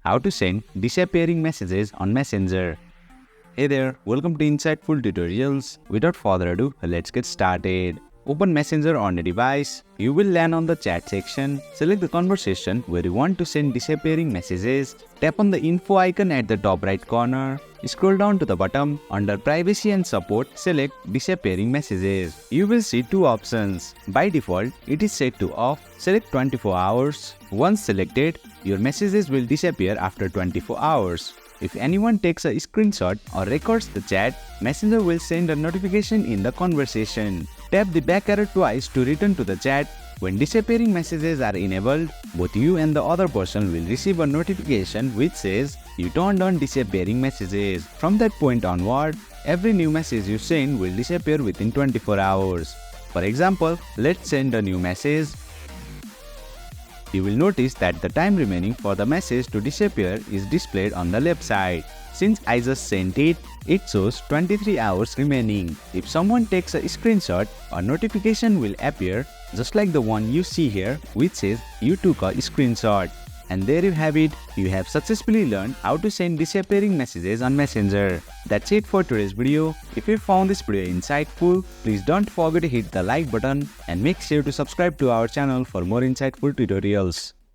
how to send disappearing messages on Messenger. Hey there, welcome to Insightful Tutorials. Without further ado, let's get started. Open Messenger on a device. You will land on the chat section. Select the conversation where you want to send disappearing messages. Tap on the info icon at the top right corner. Scroll down to the bottom. Under Privacy and Support, select Disappearing Messages. You will see two options. By default, it is set to off. Select 24 hours. Once selected, your messages will disappear after 24 hours. If anyone takes a screenshot or records the chat, Messenger will send a notification in the conversation. Tap the back arrow twice to return to the chat. When disappearing messages are enabled, both you and the other person will receive a notification which says you turned on disappearing messages. From that point onward, every new message you send will disappear within 24 hours. For example, let's send a new message. You will notice that the time remaining for the message to disappear is displayed on the left side. Since I just sent it, it shows 23 hours remaining. If someone takes a screenshot, a notification will appear just like the one you see here which says you took a screenshot. And there you have it, you have successfully learned how to send disappearing messages on Messenger. That's it for today's video. If you found this video insightful, please don't forget to hit the like button and make sure to subscribe to our channel for more insightful tutorials.